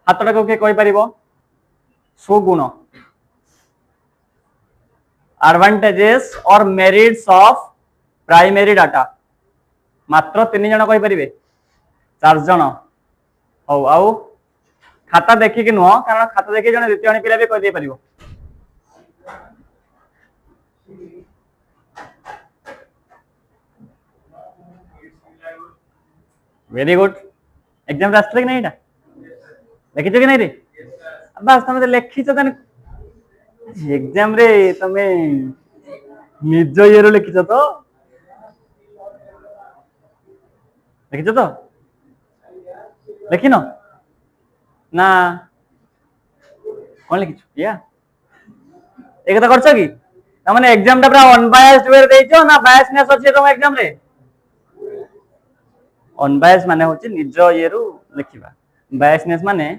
हाथटा को कहि परिबो सुगुण एडवांटेजेस और मेरिट्स ऑफ प्राइमरी डाटा मात्र 3 जन कहि परिबे 4 जन हो आउ खाता देखिक नुह कारण खाता देखिए जन द्वितीय श्रेणी पिला भी कहि दे परिबो वेरी गुड एग्जाम आसले कि नहीं लिखिछ कि नहीं रे बस तुम लिखिछ एग्जाम रे तमे निज ये लिखिछ तो लिखिछ तो लिखिन ना कौन लिखिछ या एक कथा करछ कि तमने एग्जाम टा पूरा अनबायस्ड वे देइछो ना बायसनेस अछि तुम एग्जाम रे अनबायस माने होची निज ये रु लिखिबा बायसनेस माने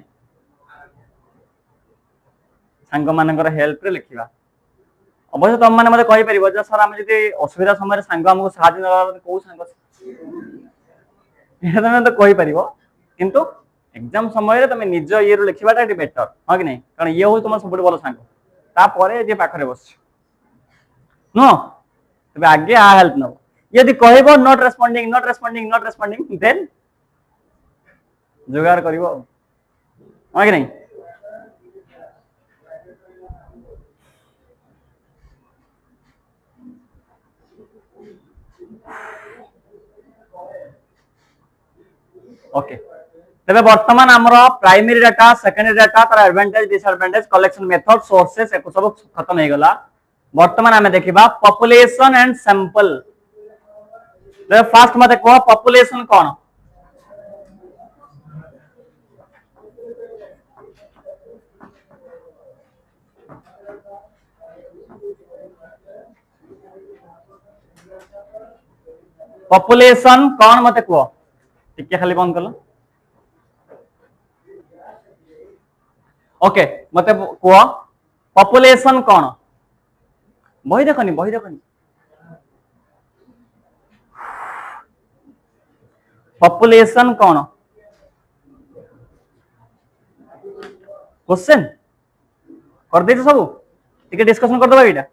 सांग मानकर हेल्प रे लिखिबा अवश्य तुम माने मते कहि परिबो जे सर हम जदि असुविधा समय सांग हमको साहाय्य नला को सांग एटा तमे तो कहि परिबो किंतु एग्जाम समय रे तमे निज ये रु लिखिबाटा बेटर ह कि नहीं कारण ये हो तुम सबुठ बड़ सांग ता परे जे पाखरे बस नो तबे आगे आ हेल्प नो यदि कहबो नॉट रेस्पोंडिंग देन जुगाड़ करिवो ह कि नहीं ओके तबे वर्तमान हमर प्राइमरी डाटा सेकेंडरी डाटा तार advantage disadvantage collection method sources एको सब खत्म हो गला वर्तमान हमें देखिबा पॉपुलेशन एंड सैंपल फास्ट मते कह पॉपुलेशन कौन पॉपुलेशन कौन मते कह टिके खाली बंद कलो ओके मते कह पॉपुलेशन कौन बही देखनी पॉपुलेशन कौन क्वेश्चन कर दे सब टिके डिस्कशन कर दबा एटा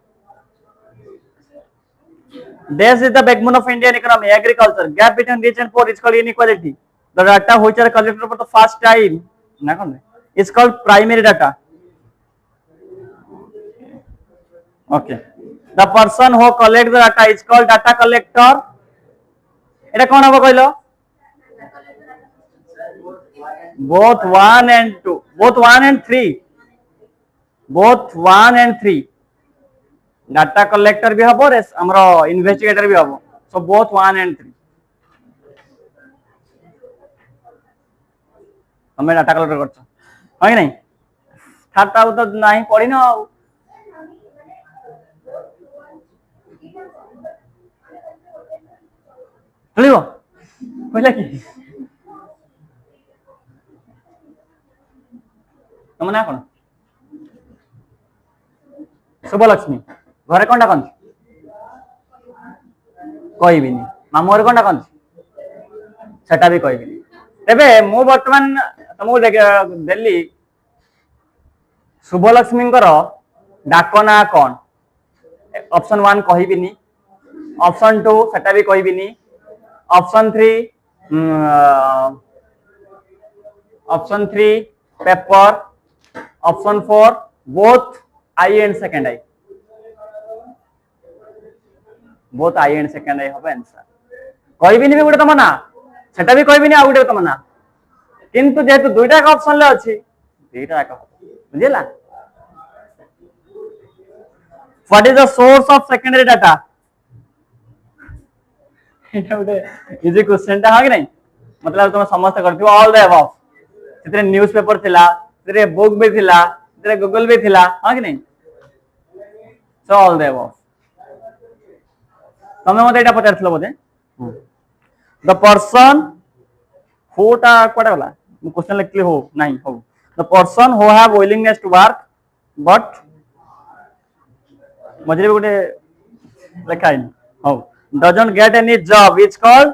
This is the backbone of Indian economy. Agriculture. Gap between rich and poor is called inequality. The data which are collected for the first time is called primary data. Okay. The person who collects the data is called data collector. এটা কোন হবে কইলো? Both 1 and 2. Both 1 and 3. Both 1 and 3. Data collector भी हबो रे हमरो investigator भी हबो सो बोथ 1 and 3 हमें डाटा कलेक्टर करछ है नहीं खाता तो नहीं पड़ी ना चलिबो कहला कि तुम ना कोन शुभलक्ष्मी घरे कौन डाक कहबी मामू घर कौन डाक सेटा भी कहबी तेबे मु वर्तमान तुमको देली शुभलक्ष्मी डाक ना कौन ऑप्शन 1 कहबी ऑप्शन 2 सेटा भी कहबी option 3 paper option 4 both I and second I both I and second I হবে आंसर कहबिनी भी गुटे तुम ना सेटा भी कहबिनी आ गुटे तुम ना किंतु जेतु दुईटा का ऑप्शन ले अछि दुईटा का बुझिला what is the source of secondary data एटा गुटे इजी क्वेश्चन ता हा कि नहीं मतलब तुम समस्त करथियो ऑल द अबव सेते न्यूज़पेपर थिला सेते बुक भी थिला सेते गूगल भी थिला हा कि नहीं सो ऑल द अबव तमे मते एटा पचारथलो बोधे द पर्सन होटा कोडा वाला क्वेश्चन लिखली हो नहीं हो the person who have willingness to work but मजरे गोटे लिखाइन हो doesn't get any job is called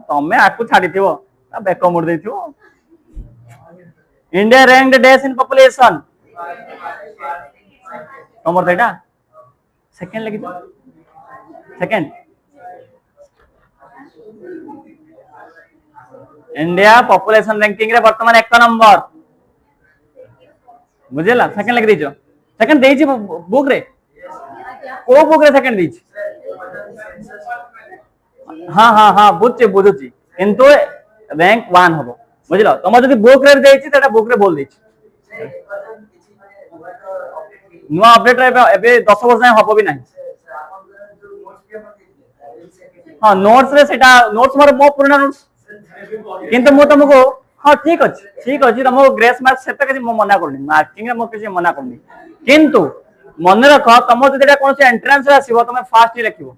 तमे आकु छाडी थिवो बेक मुड़ देथियो India ranked dash in population तमर तो एटा सेकंड लगी सेकंड इंडिया पॉपुलेशन रैंकिंग रे वर्तमान 1 नंबर बुझेला सेकंड लगी दीजो सेकंड देई बुक रे को बुक रे सेकंड देई हाँ हाँ हाँ बुझे बुझुची किंतु रैंक 1 हबो बुझलो तुम जदी बुक रे देई तेटा बुक रे बोल देई नुआ अपडेट रे एबे 10 वर्ष जाय हबो भी नहीं हाँ नोट्स रे सेटा नोट्स मोर मो पुराना नोट्स किंतु मु तुमको हाँ ठीक अच्छे तुमको ग्रेस मार्क से किसी मना करनी मार्किंग मो किसी मना करनी किंतु मन रख तुम जो कौन से एंट्रेंस आसो तुम फास्ट ही लिखो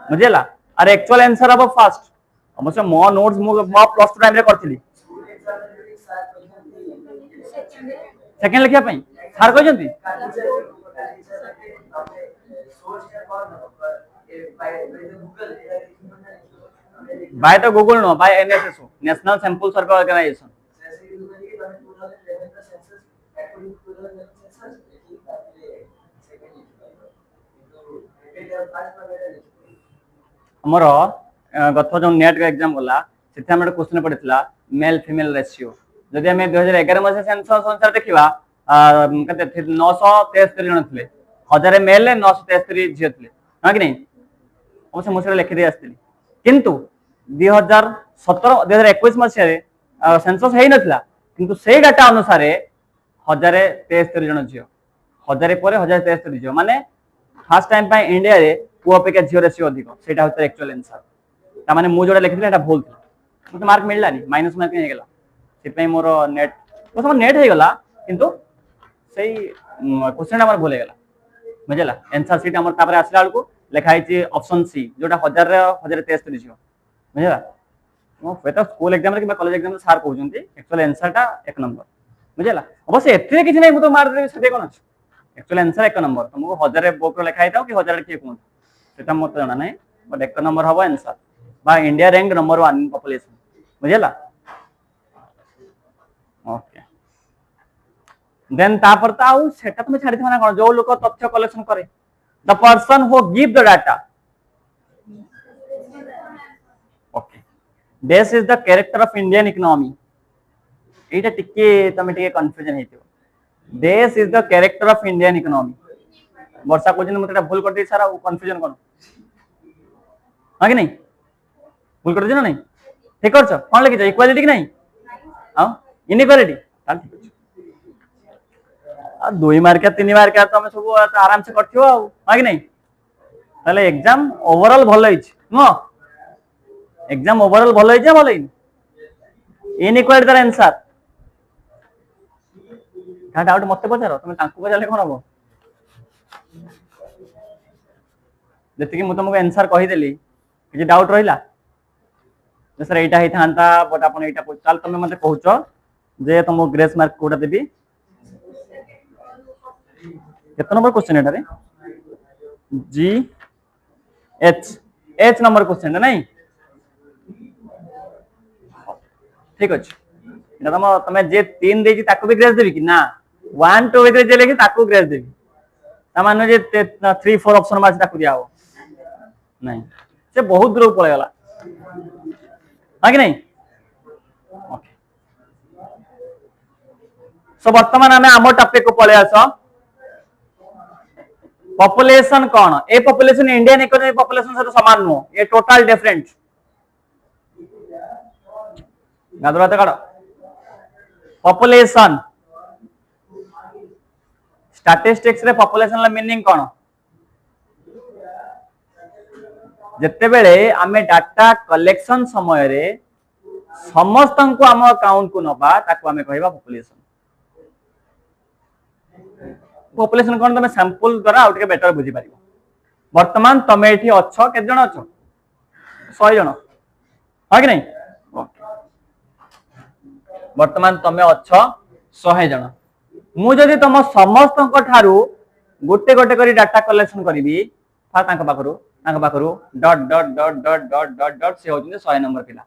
बुझेगा और एक्चुअल आंसर हम फास्ट अवश्य मो नोट्स मो प्लस 2 टाइम रे करथली सेकंड लिखिया पई सार कहजंती बाय तो गूगल नो by NSS national sample survey organisation हमर गत जो नेट का एग्जाम गला सेथे हमर क्वेश्चन पड़ितला मेल फीमेल रेशियो जदि हम 2011 मसे सेंसस अनुसार देखिबा कते 973 जन थिले 1000 मेल 973 झियो थिले हां कि नहीं हम से मुसरे लिखि दे आस्तिली किंतु 2017 2021 मसे सेंसस हेई नथला किंतु सेही डाटा अनुसार 1073 जन झियो 1000 पर 1073 झियो माने फर्स्ट टाइम पाई इंडिया रे पुआ अपेक्षा झियो रेशियो अधिक सेटा होता एक्चुअल आंसर ता माने मु जोडा लिखिले एटा भूल था मते मार्क मिललानी माइनस मार्क हे गेला सिपई मोर नेट बस नेट हे गेला किंतु सेही क्वेश्चन हमर भूल हे गेला बुझला आंसर सीट हमर तापर आसला को लिखाई छी ऑप्शन सी जोटा 1000 रे 1073 झियो बुझला मो पेटा स्कूल एग्जाम रे कि कॉलेज एग्जाम रे सार कहउजंती एक्चुअल आंसर टा 1 नंबर बुझला अवश्य एथे किछ नै मु तो मार देबी से कोन अछि एक्चुअल आंसर 1 नंबर तुमको 1000 रे बुक रे लिखाई थाओ कि 1000 के कोन सेटा मत जाना नै बट 1 नंबर हबो आंसर बा India rank number 1 in population बुझला ओके देन तापर ताऊ सेटा तुम छाडी थना कोन जो लोक तथ्य कलेक्शन करे the person who give the data okay this is the character of Indian economy एटा टिके तमे टिके कंफ्यूजन हेतियो this is the character of Indian economy वर्षा को दिन मते भूल कर दे सारा कंफ्यूजन कोन हां कि नहीं भूल कर दे ना नहीं ठीक करछ कोन लिखि छ इक्वालिटी कि नहीं हां इनइक्वालिटी ताल ठीक छ आ 2 मार्क 3 मार्क तमे सब आराम से करथियो हां कि नहीं ताले एग्जाम ओवरऑल भलो हिच नो एग्जाम ओवरऑल भलो हिच भलो इन इनइक्वालिटी तार आंसर का डाउट मते पचारो तमे तांको पचाले कोन हबो जति कि मु तुमको आंसर कहि देली कि डाउट रहिला सर एटा ही थांता बट अपन एटा चल तमे मते कहउचो जे तुमको ग्रेस मार्क कोडा देबी कितना नंबर क्वेश्चन एटा रे जी एच नंबर क्वेश्चन नहीं ठीक अछि एटा तमे जे 3 देजी ताको भी ग्रेस देबी कि ना 1 2 जे लेखि ताको ग्रेस देबी ता मानो जे 3 4 ऑप्शन माछ ताको दिया हो नहीं से बहुत दूर पळे गला हां कि नहीं ओके सो वर्तमान हमें आम टॉपिक को पळे आसो पॉपुलेशन कौन ए पॉपुलेशन इंडियन इकोनॉमी पॉपुलेशन से तो समान नो ये टोटल डिफरेंट गादराते काढ पॉपुलेशन स्टैटिस्टिक्स रे पॉपुलेशन ला मीनिंग कौन जत्ते बेले आमे डाटा कलेक्शन समय रे समस्तन को आम अकाउंट को नबा ताको आमे कहबा पॉपुलेशन पॉपुलेशन कोन तमे सैंपल द्वारा आउट के बेटर बुझी पारिबो वर्तमान तमे एठी अछो के जण अछो 100 जण हा कि नहीं वर्तमान तमे अछो 100 जण मु जदी तम समस्त को थारु गोटे गोटे करी डाटा कलेक्शन करबी तांका पाखरु dot dot dot dot dot dot dot से होजिने 100 नंबर पिला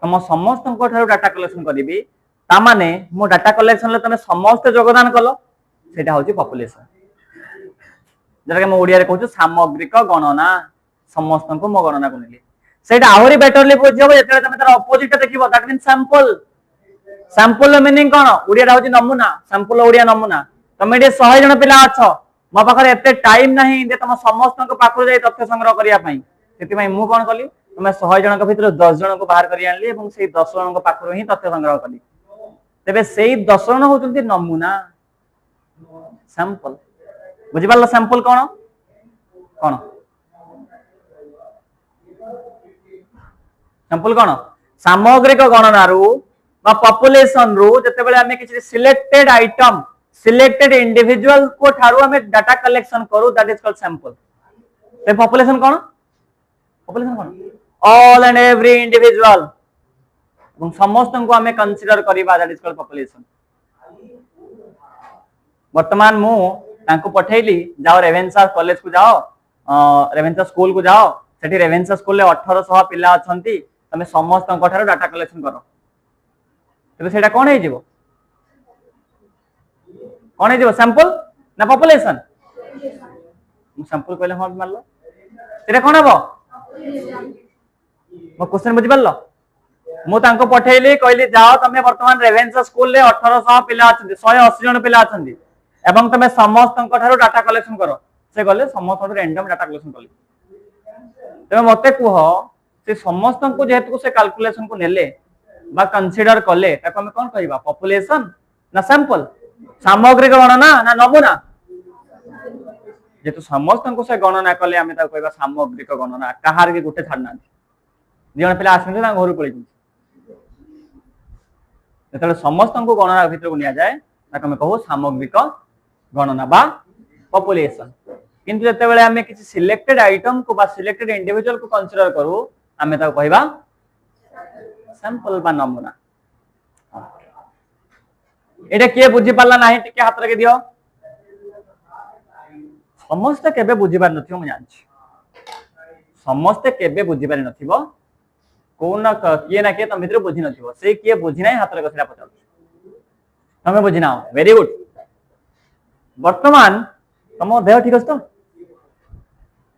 तुम समस्त डाटा कलेक्शन करी तामाने मो डाटा कलेक्शन ले तुम समस्त योगदान कल सेटा होची पॉपुलेशन जरा कि ओडिया रे कहू सामग्रिक गणना समस्त को मो गणना करली सेटा आहुरी बेटरली बुझियो जेते तुम तार अपोजिट देखिबो that mean sample sample meaning कोन ओडिया होची नमूना सैंपल ओडिया नमूना तुम ये 100 जन पिला अछ मो पाखरे एते टाइम नाही जे तुम समस्त को पाखरो जाई तथ्य संग्रह करिया पई सेति पई मु कोन कली तुम 100 जन को भीतर 10 जन को बाहर करी आनली एवं सेई 10 जन को पाखरो ही तथ्य संग्रह कली तेबे सेई 10 जन होचंती नमूना सैंपल बुझि पारला सैंपल कोन कोन सैंपल कोन सामग्रिक गणना रु बा पॉपुलेशन रु जते बेले हमें किछि सिलेक्टेड आइटम सिलेक्टेड इंडिविजुअल को ठारू हमें डाटा कलेक्शन करू दैट इज कॉल्ड सैंपल ते population cone all and every individual এবং समस्त को हमें कंसीडर करिबा दैट इज कॉल्ड पॉपुलेशन वर्तमान मु तांको पठेली जाओ रेवेन्सा कॉलेज को जाओ रेवेन्सा स्कूल को जाओ सेठी रेवेन्सा स्कूल ले 1800 पिला अछंती तमे समस्त को ठारू डाटा कलेक्शन करो तबे सेटा कोन हे जिवो कौन है जो सैंपल ना पॉपुलेशन सैंपल कहले हम मानलो तेरे कोन हबो मो क्वेश्चन बुझि परलो मु तांको पठेली कहली जाओ तमे वर्तमान रेवेन्सा स्कूल ले 1800 पिला अछंती 180 जन पिला अछंती एवं तमे समस्त को ठारो डाटा कलेक्शन करो से गले समस्त को रैंडम डाटा कलेक्शन करली तमे मते कुह से समस्त को जेहेतु से कैलकुलेशन को नेले बा कंसीडर करले ताको हम कोन कहबा पॉपुलेशन ना सैंपल सामग्रिक गणना ना नमूना जेतु समस्त को से गणना कले आमे ता कहबा सामग्रिक गणना कहार के गुटे छाड़ना जण पिला आसने ता घर पळै जेतले समस्त को गणना भीतर को निया जाए ताको हम कहू सामग्रिक गणना बा पॉपुलेशन किंतु जेते बेले हमें किछि सिलेक्टेड आइटम को बा सिलेक्टेड इंडिविजुअल को कंसीडर करू आमे ता कहबा सैंपल बा नमूना एटा के बुझी पाला नाही टिके हाथ लगे दियो समस्त केबे बुझी पार नथियो म जानछि समस्त केबे बुझी पार नथिबो कोन ना किए ना के तम भीतर बुझी नथिबो से किए बुझी नाही हाथ लगे सेटा पचाउ तमे बुझी नाओ वेरी गुड वर्तमान तम देह ठीक अछि तो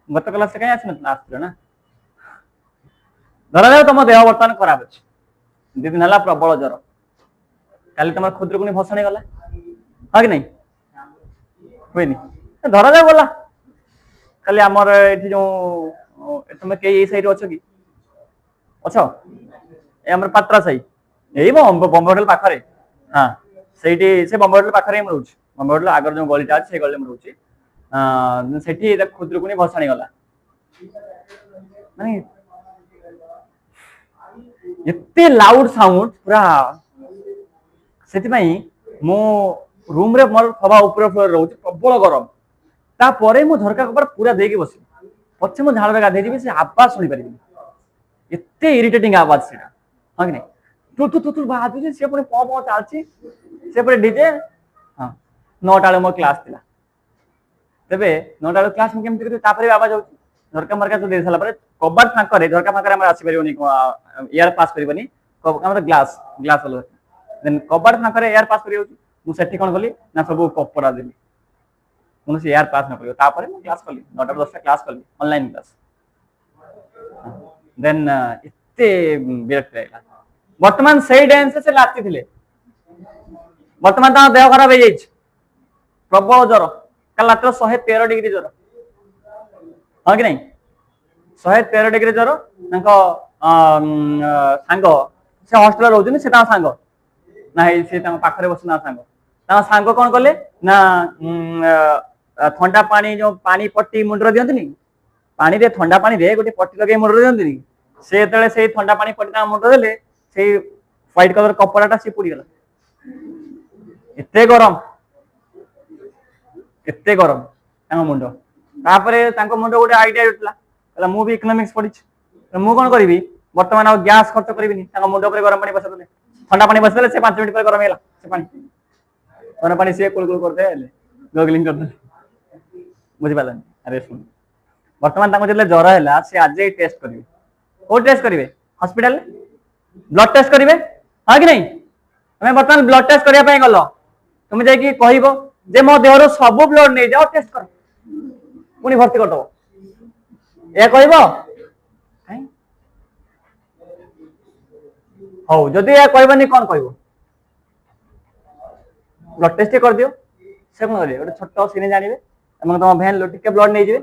गत क्लास से कहीं आछि न आस्त्र ना धरा जाओ तम देह वर्तमान खराब अछि दि दिन हला प्रबल ज्वर काली तुम खुद्रकुनी भसणी गला हाँ कि नहीं हुए नहीं धरा जाओ गला खाली आमर एठी जो तुम के ये साइड अच्छो कि अच्छो ए हमर पात्रा साई एई बॉम्बे होटल पाखरे हां सेठी से बॉम्बे होटल पाखरे हम रहउछ बॉम्बे होटल आगर जो गलीटा छै गली में रहउछ सेठी खुद्रकुनी भसणी गला माने एते लाउड साउंड पूरा सेति पई मो रूम रे मोर सभा ऊपर फ्लोर रहउछ प्रबल गरम ता परे मो झरका कपर पूरा देके बसी पछे मो झाड़ रे गाधे दिबी से आवाज सुनि परिबी एते इरिटेटिंग आवाज सेटा हां कि नहीं तू बाजू से पुणी पॉप चालची से पुणी डीजे हां 9टा मो क्लास थिला तबे 9टा क्लास में केमति तापरे आवाज होची झरका मरका तो दे साला परे कबाट फांकरे झरका फांकरे हमर आसी परिबनी एयर पास परिबनी हमर ग्लास वाला देन कबाट फांकरे एयर पास करियो मु सेठी कोन गली ना सब कपड़ा देली मु से एयर पास न करियो तापरे मु क्लास कली 9टा 10टा क्लास कली ऑनलाइन क्लास देन इत्ते विरक्त रहला वर्तमान सही डांस से लाती थिले वर्तमान ता देह खराब हो जाई प्रबल ज्वर कल रात 113 डिग्री ज्वर हां कि नहीं 113 डिग्री ज्वर तांको सांग से हॉस्टल रहउछन से ता सांग ना से पाखरे बसना सांग कौन कले ना ठंडा पानी जो पानी पट्टी मुंडर दियंतनी पानी रे ठंडा पानी रे गोटे पट्टी लगे मुंडर दियंतनी से तले से ठंडा पानी पट्टी मुंडर देले से व्हाइट कलर कपड़ाटा से पुड़ी गला एते गरम तांको मुंडो तापरे तांको मुंडो गोटे आईडिया उठला कहला मु भी इकोनॉमिक्स पढिछ मु कोन करबी वर्तमान आ गैस खर्च करबिनी तांको मुंडो पर गरम पानी बसा देले ठंडा पानी बसा देले से 5 मिनिट पर गरम हेला से पानी गरम पानी से कुल कर दे गगलिंग कर दे बुझि पालन अरे सुन वर्तमान तांको जले ज्वर हैला से आज टेस्ट करबी को टेस्ट करिवे हॉस्पिटल ब्लड टेस्ट करेंगे हाँ कि नहीं तुम्हें बर्तमान ब्लड टेस्ट करने गल तुम जाकि कह जे मो देहर सब ब्लड नहीं जाओ टेस्ट कर पुणी भर्ती करदब यह कह हौ जदि यह कहबनी कौन कह ब्लड टेस्ट कर दियो से कौन करेंगे गोटे छोट सीने जानवे तुम भेन टे ब्लड नहीं जाए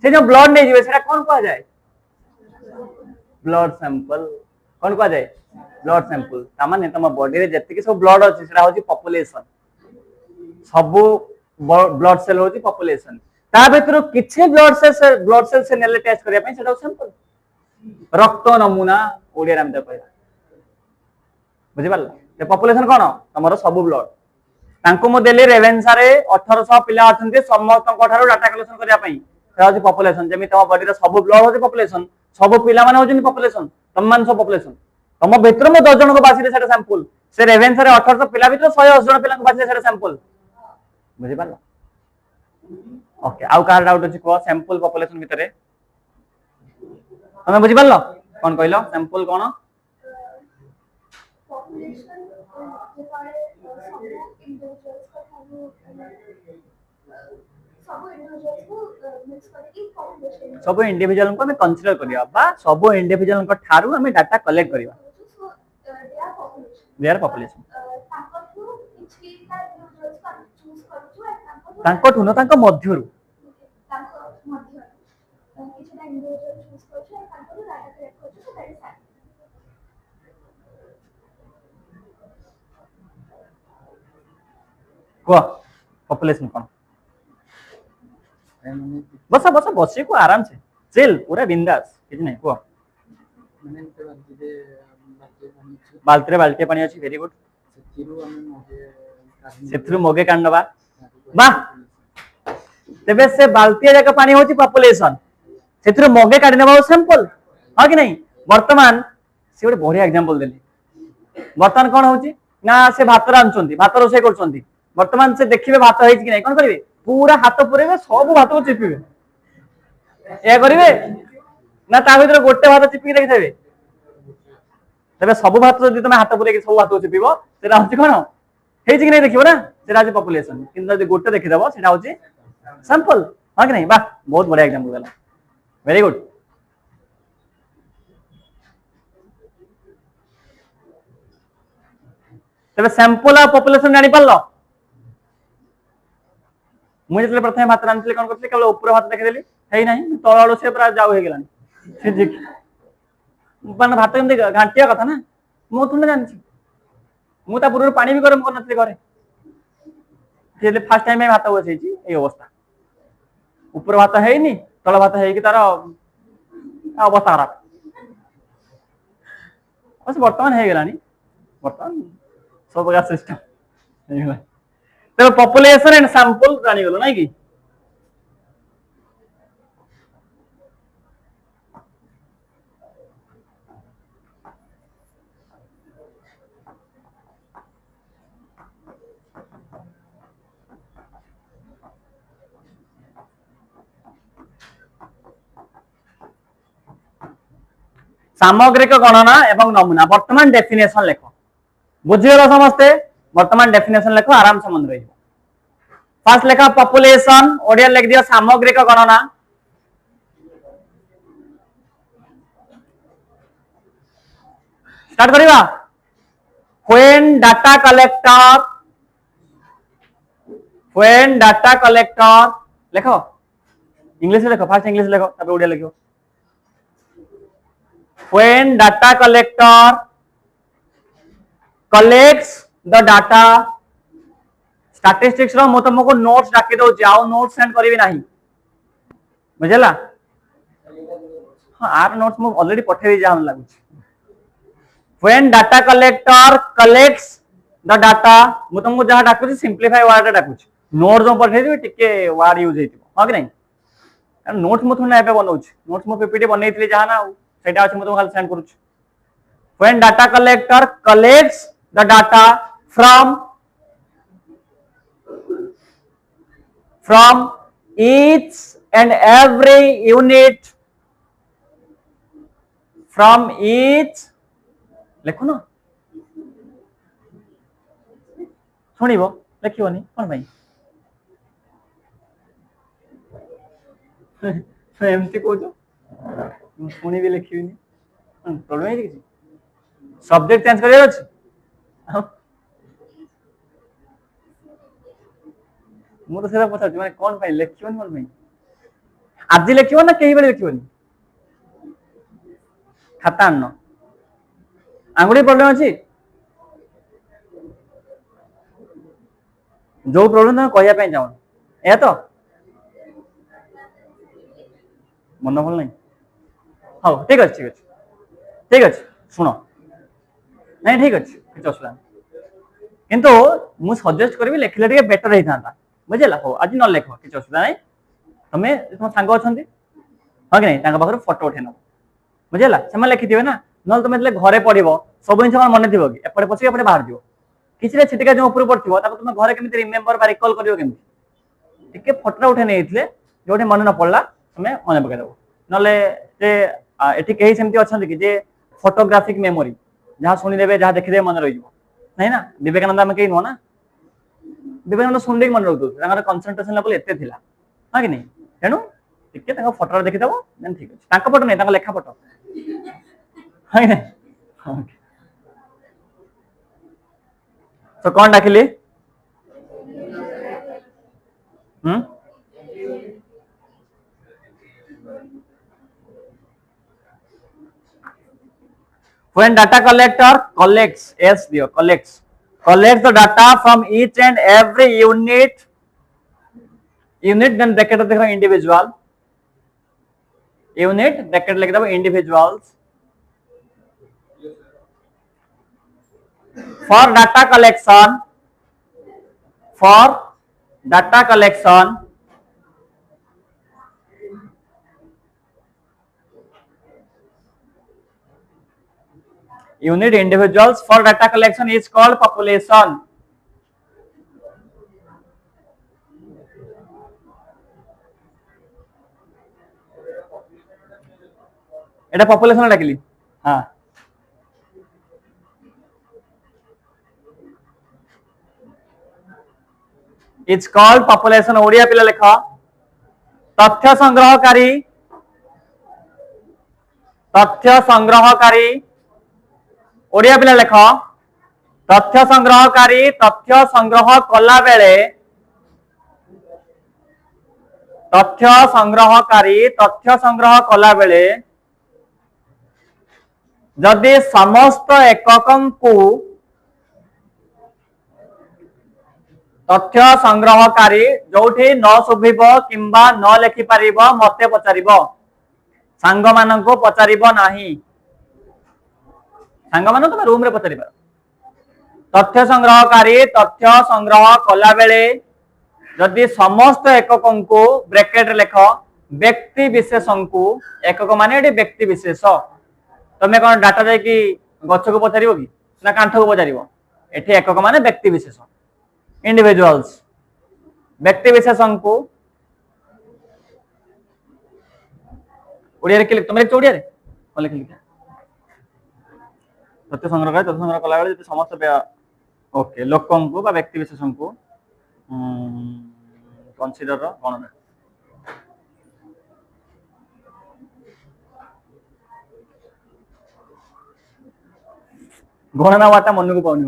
से जो ब्लड नहीं जाए से कौन कह जाए ब्लड सैंपल कौन कह जाए ब्लड सैंपल तामाने तुम बॉडी रे जति सब ब्लड अच्छी से हूँ पॉपुलेशन सब ब्लड सेल हूँ पॉपुलेशन ता भीतर किसी ब्लड सेल से नेले टेस्ट करने से सैंपल रक्त नमूना ओडिया हम कह बुझिपार पॉपुलेशन कौन तुम सब ब्लड तांको मो देली रेवेन्सा रे 1800 पिला अछंती समस्त ठारो डाटा कलेक्शन करिया पई से होची पॉपुलेशन जेमि तम बॉडी रे सब ब्लड होची पॉपुलेशन सब पिला माने होची पॉपुलेशन तम मान सब पॉपुलेशन तम भीतर मो 10 जन को बासी रे सेटा सैंपल से रेवेन्सा रे 1800 पिला भीतर 180 जन पिला को बासी रे सेटा सैंपल बुझि पारला ओके आउ का डाउट अछि को सैंपल पॉपुलेशन भीतर रे तमे बुझि पारलो कोन कहलो सैंपल कोन सब इंडिविजुअल को हमें कंसीडर करिया बा सब इंडिविजुअल को ठारू हमें डाटा कलेक्ट करिया देयर पॉपुलेशन तांको ठुनो तांको मध्यरु को पॉपुलेशन कौन बस बस बसी को आराम से चिल पूरा बिंदास किछ नहीं को बाल्टी रे बाल्टी पानी अछि वेरी गुड सेथरु मगे कांडबा बा तेबे से बाल्टी जाक पानी होची पॉपुलेशन सेथरु मगे काढी नेबा सैंपल हां कि नहीं वर्तमान से ଗୋଟେ बढ़िया एग्जांपल देली वर्तमान कोन होची ना से भात रांचोंती भात रोसे करचोंती वर्तमान से देखिबे भात होई कि नहीं कोन करिवे पूरा हाथ पुरेबे सब भात को चिपिबे ए करिवे ना ता भीतर गोटे भात चिपि देखि देबे तबे सब भात जदि तुम हाथ पुरे के सब भात को चिपिबो सेटा होची कोन हेई कि नहीं देखिबो ना सेटा होची पॉपुलेशन किंतु जदि गोटे देखि देबो सेटा होची सैंपल हां कि नहीं बा बहुत बढ़िया एग्जांपल देला वेरी गुड तबे सैंपल आ पॉपुलेशन जानि पारलो मुझे जब प्रथम भात रांधले कोन करथले केवल ऊपर भात देखि देली हेई नाही तळाळो से पूरा जाऊ हे गेलानी फिजिक बन भात केमते घांटिया कथा ना मो तुने जानछि मु ता पूर्व पानी भी गरम कर नथले घरे जेले फर्स्ट टाइम में भात बसै छी ए अवस्था ऊपर भात हेई नी तळ भात हेई कि तार अवस्था खराब बस वर्तमान हे गेलानी वर्तमान सब का सिस्टम तो पॉपुलेशन एंड सैंपल जानी गलो नहीं कि सामग्रिक गणना एवं नमूना वर्तमान डेफिनेशन लेख बुझीगल समस्ते वर्तमान डेफिनेशन लेख आराम से मन रही फर्स्ट लेखा पॉपुलेशन ओडिया लिख दिया सामग्रिक गणना स्टार्ट करिवा when data collector लेखो इंग्लिश लेखो फर्स्ट इंग्लिश लेखो तब ओडिया लिखो when data collector collects the data statistics रो मो तुमको नोट्स डाके दो जाओ नोट्स सेंड करबी नाही बुझला हां आर नोट्स मो ऑलरेडी पठेई जा हम लागु when data collector collects the data मो तुमको जहां डाकु सिंपलीफाई वर्ड डाकु नोट जो पठेई टिके वर्ड यूज हेतिबो हां कि नहीं कारण नोट्स मो थुना एबे बनाउछ नोट्स मो पीपीटी बनैतली जहां ना सेटा अछि मो तुमको खाली send करूछ when data collector collects the data from each and every unit from each लेखुन शुणव लिखनी कौन भाई एमती कह शुणी भी लिखी प्रोब्लेम है किसी सब्जेक्ट चेंज कर मुझे तो पचार मैंने कौन भाई लिखनी कौन भाई आज लिख ना कई बड़े लिखनी खाता आन आंगुठी प्रोब्लेम अच्छी जो प्रोब्लेम तुम कहवाई चाहो या तो मन भल ना हाँ ठीक अच्छे ठीक अच्छे ठीक अच्छे शुण नहीं ठीक अच्छे किसी असुविधा किंतु मु सजेस्ट करी लिखले टे बेटर होता बुझेगा हो आज न लिख किसी असुविधा नहीं तुम्हें तुम सांग अच्छा हाँ कि नहीं पाखे फोटो उठे नब बुझेगा से लिखिथे ना ना तुम जो घरे पढ़ सब जिन मन थी कि एपटे पशि एपटे बाहर जाओ किसी छिटिका जो ऊपर पड़ो तुम घरे केमी रिमेम्बर बा रिकल कर फोटो उठे नहीं जो मन न पड़ा तुम्हें मन पकईदेव ना कहीं सेमती अच्छा कि फोटोग्राफिक मेमोरी जहाँ शुणिदेवे जहाँ देखिदे मन रही नहीं ना विवेकानंद आम कहीं नुह ना विवेकानंद शुणी मन रखते कंसंट्रेशन लेवल एत हाँ कि नहीं तेणु टे फोटो देखीदेव देन ठीक अच्छे फोटो नहीं लेखा फोटो हाँ कि नहीं तो कौन डाकिली when data collector collects yes dio collects the data from each and every unit then bracket देखो individual unit bracket लिख दो individuals for data collection unit individuals for data collection is called population এটা population ডাকিলি हाँ it's called population Odia पिला लेख तथ्य संग्रहकारी ओडिया पिला लेख तथ्य संग्रह कला बेले तथ्य संग्रह कला बेले जदि समस्त एककं को तथ्य संग्रहकारी जोठी न शुभिब किंबा न लिखि पारिब मते पचारिब सांग माननको पचारिब नाही सांग मान तुम रूम रे पचारि तथ्य संग्रह कला बेले जदि समस्त एककं को ब्रैकेट लेख व्यक्ति विशेषं को एकक माने एटी व्यक्ति विशेष तमे कौन डाटा जाए कि गछ को पचार कि ना कांठ को पचार एटी एकक माने व्यक्ति विशेष इंडिविजुअल्स व्यक्ति विशेषं को ओडिया रे तुम लिख ओडिया रे कोन लिख तथ्य संग्रह कला बेले जदि समस्त ओके लोकं को बा व्यक्ति विशेषं को कंसीडर गणना गणना वार्ता मन को पाऊनी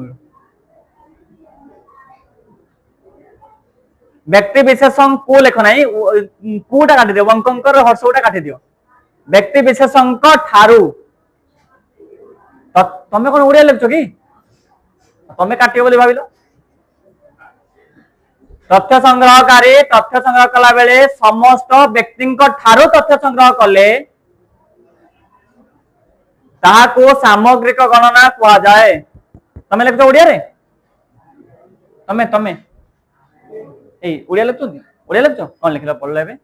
व्यक्ति विशेषं को लेख ना कोटा काटि दियो वंकंकर हर्षटा काटि दियो व्यक्ति विशेषं ठारू तमे कौन ओडिया लिखछ कि तमे काटियो बोली भाबिलो तथ्य संग्रह कला बेले समस्त व्यक्ति ठारू तथ्य संग्रह कले ताहाको सामग्रिक गणना कुआ जाए तमे लिखछ ओडिया रे तमे तमे ए ओडिया लिखछ कौन लिखला पढला बे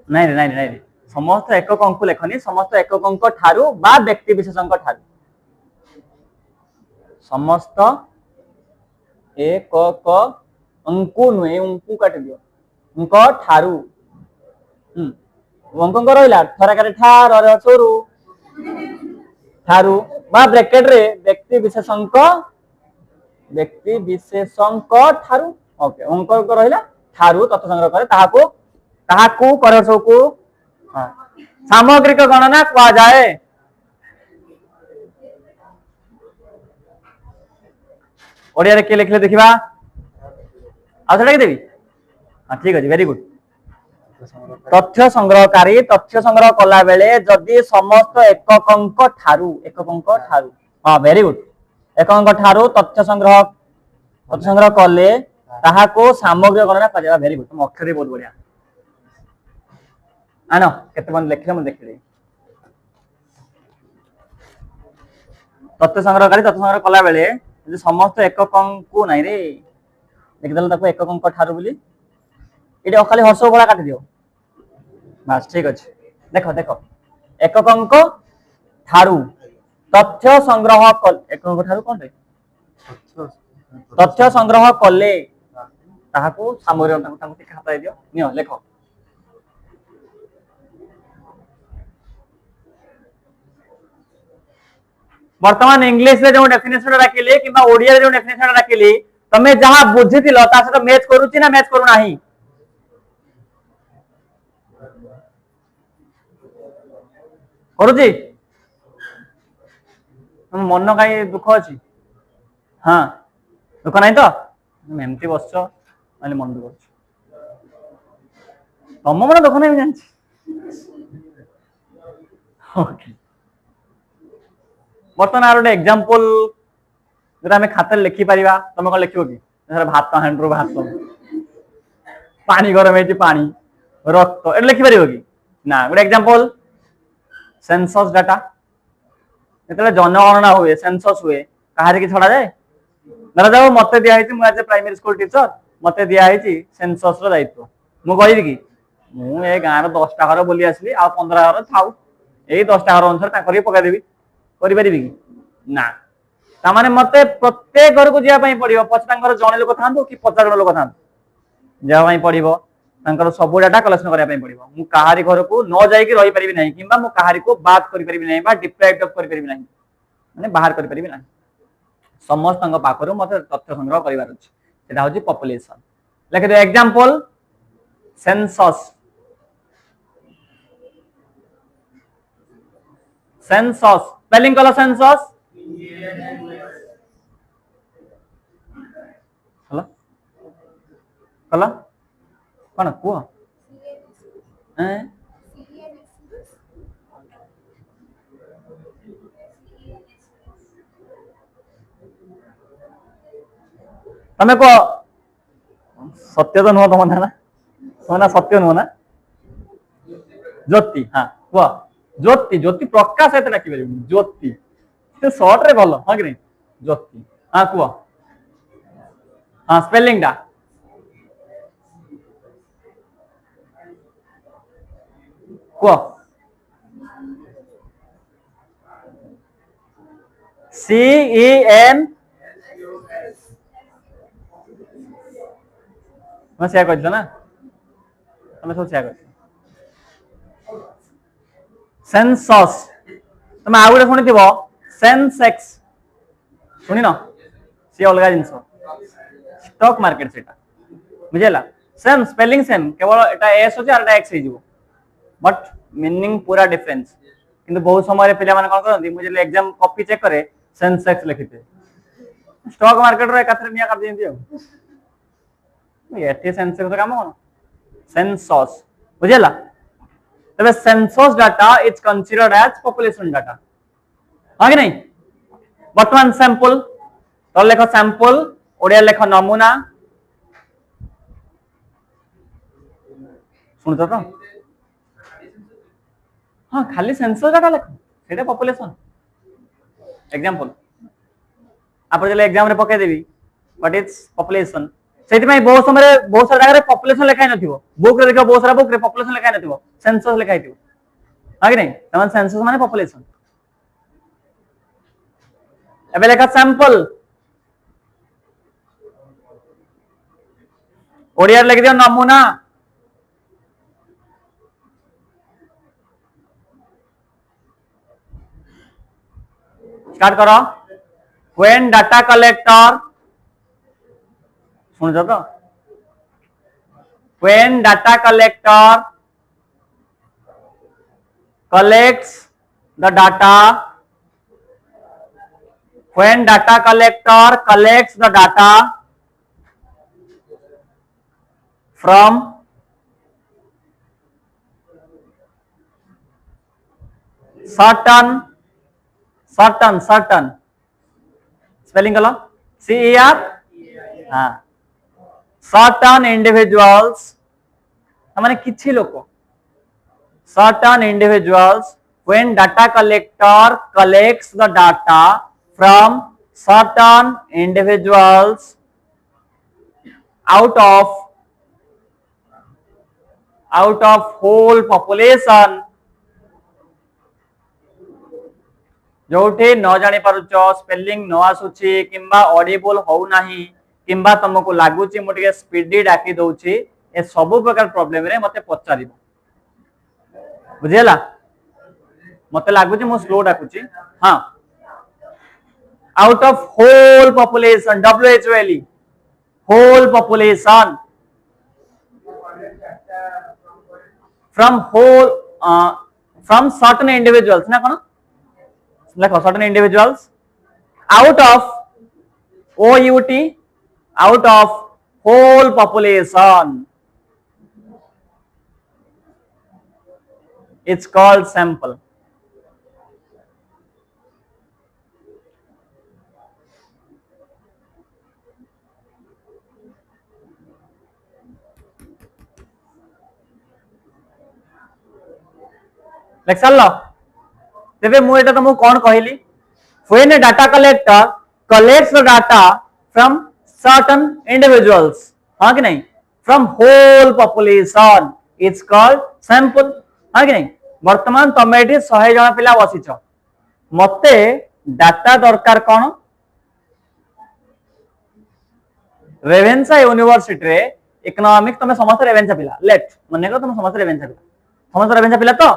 नहीं समस्त एककं को लेखनी समस्त एककं ठारू बा व्यक्ति विशेषं ठारू समस्त एकक अंकु नुए अंकु काट दियो ठारू अंक रहा थरक ठार छोरु ठारू बा ब्रैकेट रे व्यक्ति विशेषंक ठारू ओके अंक रहा ठारू तथ्य संग्रह करे ताहाको ताहाको करसको सामग्रिक गणना कहा जाए ओडिया रे के लिखले देखिबा आ सेटा देबी हां ठीक अछि वेरी गुड तथ्य संग्रहकारी तथ्य संग्रह कला बेले जदि समस्त एकक अंक ठारू हां वेरी गुड एकक अंक ठारू तथ्य संग्रह कले ताहाको सामग्रिक गणना कहा जाए वेरी गुड तुम अक्षर बहुत बढ़िया आनो केते बन लिखले हम देखले तथ्य संग्रह कला बेले जे समस्त एकक अंक नाही रे देखिदल ताको एकक अंक ठारू बोली एटा खाली हर्ष बळा काटि दियो बस ठीक अछि देखो देखो एकक अंक ठारू तथ्य संग्रह एकक अंक ठारू कोन रे तथ्य संग्रह कले ताहाको सामग्रिक ताको खाता दियो नियो लेखो वर्तमान इंग्लिश रे जो डेफिनेशन राखिले किबा ओडिया रे जो डेफिनेशन राखिले तमे जहां बुझितिलो ता से मैच करूची ना मैच करू नाही करूची मन काई दुख अछि हां दुख नाही तो एमती बसछ माने मन दुख तम मन दुख नाही जानछि ओके बर्तमान आर गोटे एग्जांपल जो आम खाता लिखि पारिबा तुम कौन लिखो कि भात हांडू भात पानी गरम है पानी रक्त ए लिखि पार कि ना गोटे एग्जांपल सेंसस डाटा जो जनगणना हुए सेंसस हुए कहार की छड़ा जाए धरा जाओ मत दिखाई मुझे प्राइमरी स्कूल टीचर मत दिखाई सेंसस दायित्व मुझे कि मुझे गाँव 10टा घर बोली आसली आ 15 घर थाऊ यही 10टा घर अनुसार पकईदेवी करें कि ना तामाने मते प्रत्येक घर को जावाई पड़ो पछे जड़े लोक था कि 50 जन लोक था जावाई पड़ो सब डाटा कलेक्शन करने पड़ो मु कहारी घर को न जाइए रही पारि ना कि कहारी को बात करें डिप्राइव करें माने बाहर करें ना समस्त पाखर मत तथ्य संग्रह कर पॉपुलेशन लिखे दो एग्जांपल सेंसस सेंसस स्पेलिंग कलो सेंसस हलो कलो कौन कुह तमें कह सत्य तो नुह तुम ना सत्य नुह ना ज्योति हाँ कह ज्योति ज्योति प्रकाश एत डाक ज्योति सर्ट रे भल हाँ कि नहीं ज्योति हाँ कह हाँ स्पेलिंग टा कह CEN मैं सेया कहला ना तुम सब सेया कहला सेंसस तुम आ गुटे शुणी सेंसेक्स शुणी न सी अलग जिनस स्टॉक मार्केट से बुझेगा सेम स्पेलिंग सेम केवल एटा एस होची आर एटा एक्स हो बट मीनिंग पूरा डिफरेंस किंतु बहुत समय पे कौन करती मुझे एग्जाम कॉपी चेक करे सेंसेक्स लिखिथे स्टॉक मार्केट रो एकाथरे निया कर दियंती एटी सेंसेक्स काम कौन सेंसस बुझेला तबे census data is considered as population data हाँ कि नहीं वर्तमान सैंपल तो लेख सैंपल ओडिया लेख नमूना सुन तो हाँ खाली सेंसस डाटा लेख सेटा पॉपुलेशन एग्जांपल आप जो एग्जाम रे पके देबी व्हाट इज पॉपुलेशन सेति बहुत समय बहुत सारा जगह पॉपुलेशन लिखाई नथिबो बुक रे देखो बहुत सारा बुक रे पॉपुलेशन लिखाई नथिबो सेंसस लिखाई थिबो हां कि नहीं तमन सेंसस माने पॉपुलेशन एबे लेखा सैंपल ओडिया लिख दियो नमूना स्टार्ट करो व्हेन डाटा कलेक्टर सुन तो when data collector collects the data when data collector collects the data from certain spelling करो CER हाँ certain individuals माने किछि लोक certain individuals when data collector collects the data from certain individuals out of whole population जोठे न जानि पारुच spelling न आसुची किंबा ऑडिबल हो नाही किंबा तुमको लागुची मु टिके स्पीडी डाकी दउची ए सब प्रकार प्रॉब्लम रे मते पचारिबो बुझेला मते लागुची मु स्लो डाकुची हां out of whole population WHOLE whole population from certain individuals ना कोन like certain individuals out of OUT out of whole population it's called sample like चलो तेबे मु एटा तुमको कोन कहली when a data collector collects the data from certain individuals हां कि नहीं from whole population it's called sample हां कि नहीं वर्तमान तमे एठी 100 जण पिला बसिछ मते डाटा दरकार कोन रेवेन्सा यूनिवर्सिटी रे इकोनॉमिक्स तमे समस्त रेवेन्सा पिला लेट मने को तुम समस्त रेवेन्सा पिला तो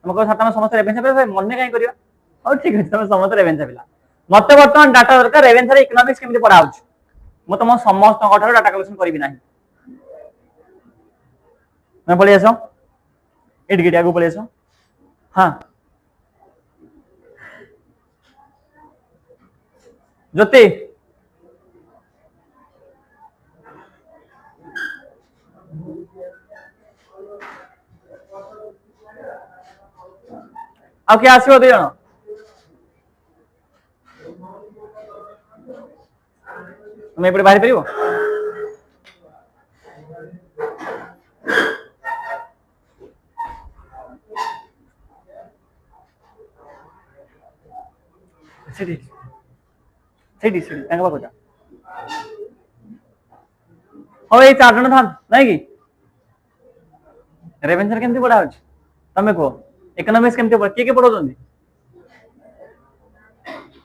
तुमको सातम समस्त रेवेन्सा पिला मने काई करियो और ठीक है तुम समस्त रेवेन्सा पिला मते वर्तमान डाटा दरकार रेवेन्सा रे इकोनॉमिक्स केमिति पढा होछ मु तुम समस्त कठारो डाटा कलेक्शन करबी नाही मैं पळि आसो एट गिटिया को पळि आसो हां ज्योति अब क्या आसो दे जण तुम एपटे बाहर परिबो सिटी तांका बाको जा हो ए चार जण थान नाही की रेवेन्सर केमती पढा होछ तमे को इकोनॉमिक्स केमती पढ के पढोजंदी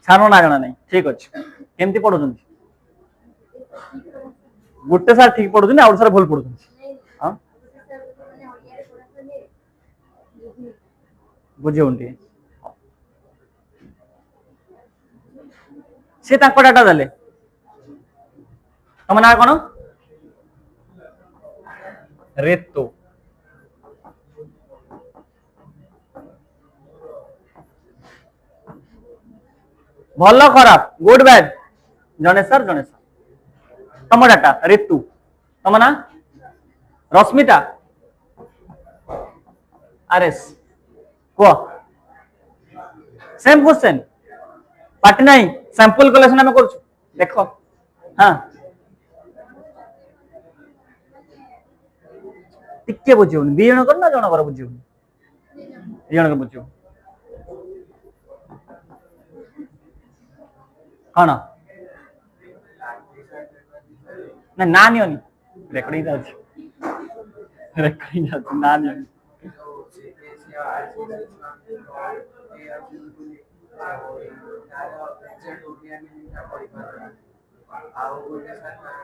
छानो ना जणा नाही ठीक अछि केमती पढोजंदी गुट्टे सार ठीक पढोजंदी आउट सार भूल पढोजंदी हां बुझे उंटी से ताको डाटा देले तम ना कोन रेतो भलो खराब गुड बैड जने सर तम डाटा ऋतु तम ना रश्मिता आरएस को सेम क्वेश्चन पार्टी नहीं सैंपल कलेक्शन हम करछु देखो हां टिके बुझियोनी दी जण कर ना जण कर बुझियोनी दी जण कर बुझियो कौन ना नानी होनी रेकॉर्डिंग जाଉଛି नानी होनी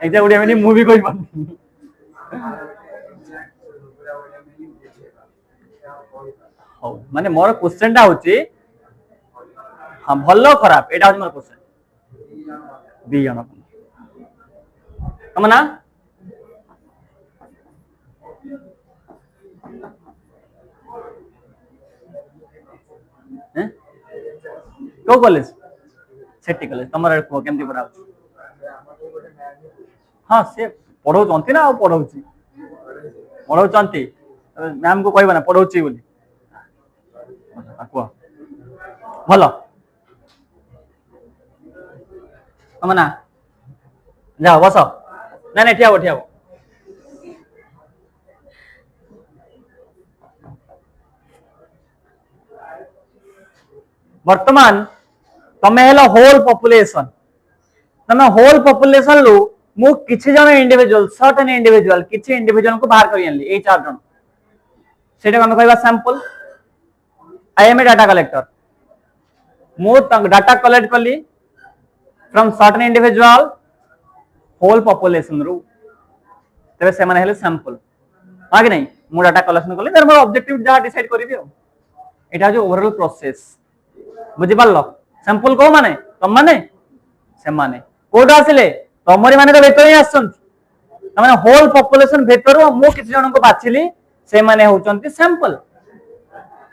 एग्जैक्ट ओडिया में मूवी कोई बन हो माने मोर क्वेश्चन टा होची हाँ भल खराब एटा मोर क्वेश्चन दी जन तुम ना को कॉलेज सेठी कॉलेज तुम केमती पढ़ा हाँ से पढ़ाऊँ ना पढ़ाऊँ पढ़ाऊँ मैम को कहना पढ़ाऊँ बोली कह भल तुम ना जाओ बस ना ना ठिया ठिया वर्तमान तमे हेलो होल पॉपुलेशन तमे होल पॉपुलेशन लो मु किछि जन इंडिविजुअल सर्टेन इंडिविजुअल किछि इंडिविजुअल को बाहर करि आनली ए चार जन सेटा हम कहबा sample I am a data collector मु डाटा कलेक्ट कली from certain individual whole population रो तबे से माने हेले सैंपल हां कि नहीं मु डाटा कलेक्शन कली देयर मोर ऑब्जेक्टिव जा डिसाइड करिवि एटा जो ओवरऑल प्रोसेस बुझी पारलो सैंपल को माने तुम माने से माने कोड आसिले तमरी माने तो भीतर ही आछन तमाने होल पॉपुलेशन भीतर मु किछि जन को बाछिली से माने होचंती सैंपल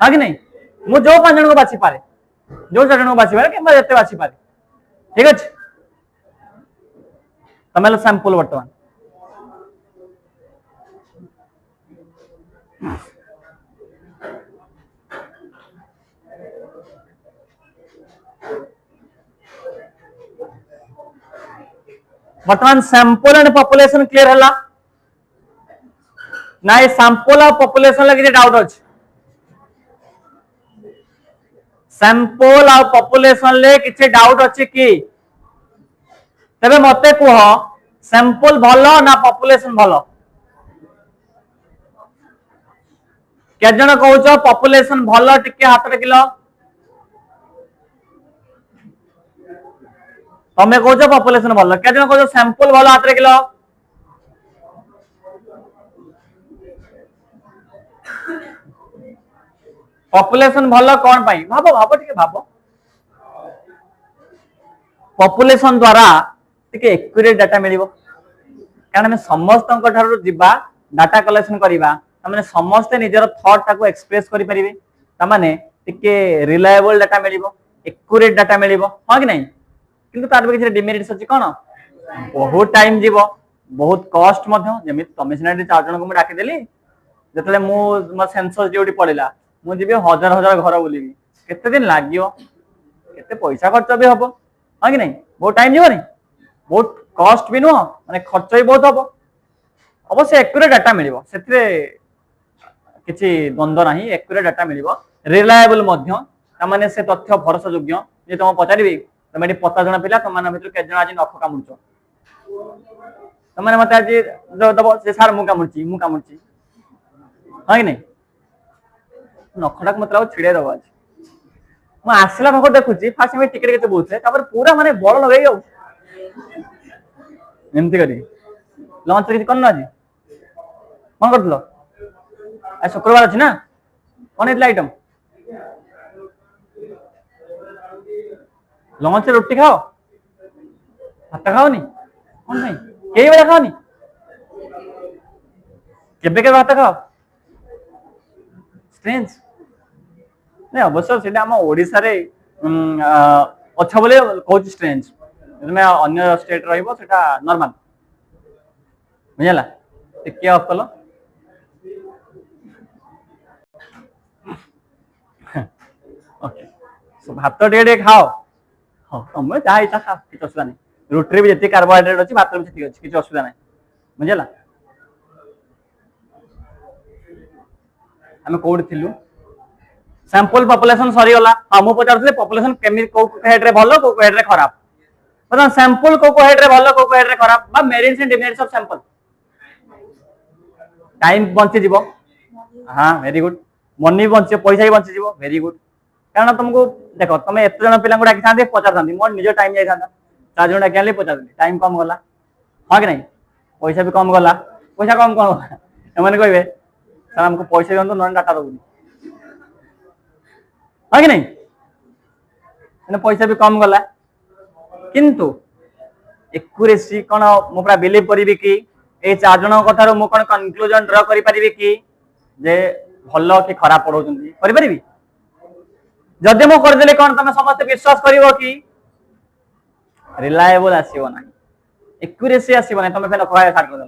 हां कि नहीं मु जो पांच जन को बाछि पारे जो चार जन को बाछि पारे किबा जते बाछि पारे ठीक अछि तमेल सैंपल वर्तमान वर्तमान सैंपल एंड पॉपुलेशन क्लियर हला ना ये सैंपल और पॉपुलेशन लगे डाउट अछि सैंपल और पॉपुलेशन ले किछि डाउट अछि कि तबे मते कुह सैंपल भलो ना पॉपुलेशन भलो के जन कहउछ पॉपुलेशन भलो टिके हाथ रखिलो तमे कहउछ पॉपुलेशन भलो के जन कहउछ सैंपल भलो हाथ रखिलो पॉपुलेशन भलो कोन पाई भाबो भाबो टिके भाबो पॉपुलेशन द्वारा टिके एक्यूरेट डाटा मिलिबो कारण हम समस्त ठारो जिबा डाटा कलेक्शन करिबा तमाने समस्त निजर थॉट टाको एक्सप्रेस करि परिबे तमाने टिके रिलायबल डाटा मिलिबो एक्यूरेट डाटा मिलिबो हां कि नहीं किंतु तार किछि डिमेरिट्स अछि कोन बहुत टाइम जीवो बहुत कॉस्ट मध्य जेमि तमे सिना चार जन को म डाके देली जतले मु म सेंसस ड्यूटी पड़िला मु जीबे हजार हजार घर बुलिबी केते दिन लागियो केते पैसा खर्च भी हबो हां कि नहीं बहुत टाइम जीवो नहीं बहुत कॉस्ट भी नो माने खर्च भी बहुत हबो अवश्य एक्यूरेट डाटा मिलिबो सेतरे किछि द्वंद्व नाही एक्यूरेट डाटा मिलिबो रिलायबल मध्य तमाने से तथ्य भरोसा योग्य जे तुम पचारिबी तमे 50 जन पिला तमान भितर के जन आज नख कामुचो तमाने मते आज दबो से सार मु कामुची हां कि नहीं नखडा मतलब छिड़े दबो आज मु आसला नख देखुची फास्ट में टिकेट केते बोलथे तापर पूरा माने बड़ लगै गयो एमती करी लंच किछ करना जी कोन करथलो आ शुक्रवार अछि ना कोन इतला आइटम लंच रोटी खाओ भात खाओनी कोन नहीं केई बेला खाओनी केबे के भात खाओ स्ट्रेंज नहीं अवश्य सेटा हम ओडिसा रे अच्छा बोले कहूँ स्ट्रेंज मैं अन्य स्टेट रहिबो सेटा नॉर्मल बुझला टिके ऑफ कलो ओके सो भात टे खाओ हां तुम जा इच्छा खा किछ असुविधा नहीं रोटी भी जति कार्बोहाइड्रेट अछि भात भी जति अछि किछ असुविधा नहीं बुझला हम कोड थिलु सैंपल पॉपुलेशन सरी गला हम पचारथले पॉपुलेशन केमि को हेड रे भलो को हेड रे खराब मतलब सैंपल को हेड रे भलो को हेड रे खराब बा merits and demerits of sample time bunchy जीवो हां वेरी गुड मनी बंची पैसा भी बंची जीवो वेरी गुड कारण तुमको देखो तुम एत जन पिला डाकी था 50 था मोर निज टाइम जाई था चार जन डाकी 50 टाइम कम गला हां कि नहीं पैसा भी कम गला पैसा कम कोन एमने कहबे सर हमको पैसा दियंतो नन डाटा दबुनी हां कि नहीं मैंने पैसा भी कम गला किंतु एक्यूरेसी कौन मु पूरा बिलीव करी कि ए 4 जन कथार मु कौन कंक्लूजन ड्र करि परिबी कि जे भलो कि खराब पढौचंदी करि परिबी जदि मु कर देले कौन तमे समस्त विश्वास करिवो कि रिलायबल आसीबो नाही एक्यूरेसी आसीबो नाही तमे फेन कहय सार कर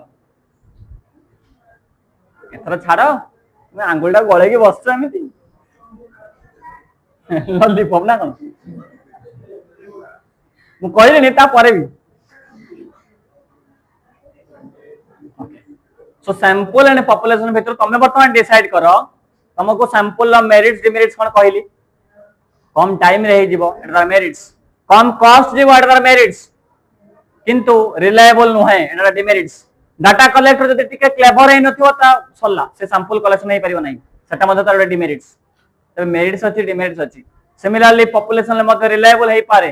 एथर छाड़ मैं आंगुलटा गळे कि बसछ एमिति लॉलीपॉप ना कोन मु कहले नि ता परे भी सो सैंपल एंड पॉपुलेशन भीतर तमे वर्तमान डिसाइड करो तुमको सैंपल ला मेरिट्स डिमेरिट्स कोन कहली कम टाइम रे हिजिबो एटा मेरिट्स कम कॉस्ट जीवो एटा मेरिट्स किंतु रिलायबल नुहे एटा डिमेरिट्स डाटा कलेक्टर जदि टिके क्लेवर हे नथिबो ता सल्ला से सैंपल कलेक्शन हे परिबो नाही सेटा मध्ये तार डिमेरिट्स तबे मेरिट्स अछि डिमेरिट्स अछि सिमिलरली पॉपुलेशन ले मध्ये रिलायबल हे पारे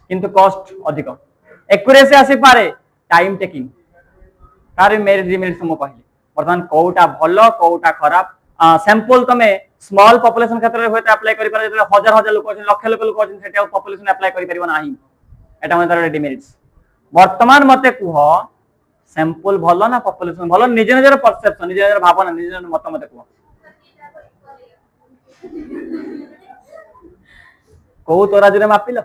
किंतु कॉस्ट अधिक एक्यूरेसी आसी पारे टाइम टेकिंग तार मेरिट डिमेरिट्स मो कहली वर्तमान कोउटा भलो कोउटा खराब सैंपल तमे स्मॉल पॉपुलेशन क्षेत्र रे होते अप्लाई करि पारे जते हजार हजार लोक अछि लाख लाख लोक अछि सेटा पॉपुलेशन अप्लाई करि परिबो नाही एटा मध्ये तार डिमेरिट्स वर्तमान मते कुह सैंपल भलो ना पॉपुलेशन भलो निजे निजे परसेप्शन निजे निजे भावना निजे निजे मत मते कुह को तोरा जरे मापिलो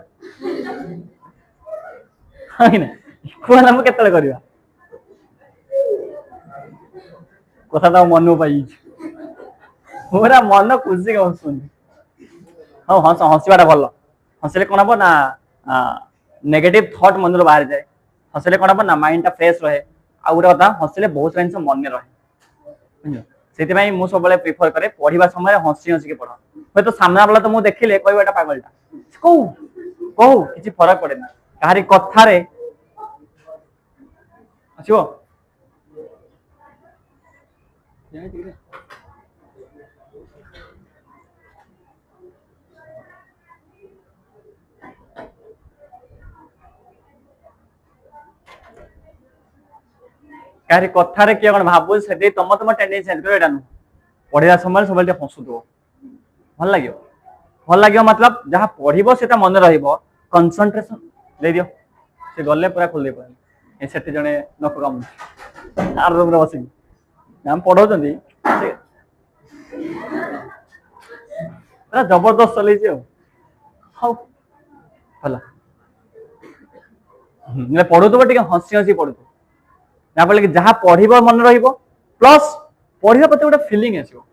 हाइ ना कोना हम केतले करिवा कथा तो मन पाई पूरा मन खुशी के हंसुन हाँ हंस हंसवाटा भल हंसले कौन हम ना नेगेटिव थॉट मन बाहर जाए हंसले कौन हम ना माइंड फ्रेश रहे आ गोटे कथा हंसले बहुत जिन मन रहे से मुझे सब प्रिफर करे पढ़ा समय हसी हसी के पढ़ हे तो सामना वाला तो मुझे देखिले कह एटा पागलटा कहू कहू किसी फरक पड़े ना कहारी कथारे आसो कहारी कथारे किए कौन भाव से तुम तुम टेंडेंसी चेंज कर पढ़ा समय सब हसुव भल लगे मतलब जहाँ पढ़ो से मन रनसेट्रेसन दे दियो से गले पूरा खोल दे से जड़े नक कम आर रूम बस मैम पढ़ाऊँ जबरदस्त चल हाँ भल पढ़ुव टे हसी हसी पढ़ु जहाँफल कि जहाँ पढ़ मन रस पढ़ा प्रति गोटे फिलिंग आसो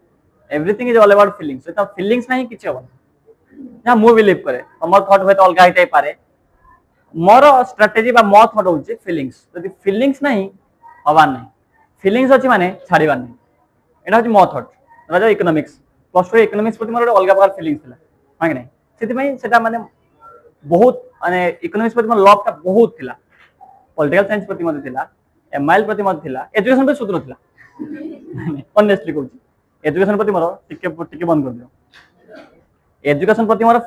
everything is all about feelings feelings ना कि हम जहाँ मुझे बिलीव करे तुम थट हूँ अलग होता पारे मोर स्ट्राटेजी मो थट हूँ फिलिंग्स जब फिलिंग्स ना हबार ना फिलिंग्स अच्छी माने छाड़बार ना यहाँ हूँ मो that economics plus two economics प्रति मोर अलग प्रकार फिलिंग्स था हाँ कि नहीं से माने बहुत माने इकोनॉमिक्स प्रति मोर लव टा बहुत थिला पॉलिटिकल साइंस प्रति मते थिला एमआईएल प्रति मते थिला एजुकेशन प्रति सुधर थिला ऑनेस्टली कहूँ एजुकेशन प्रति मोर टिके बंद कर दियो एजुकेशन प्रति मोर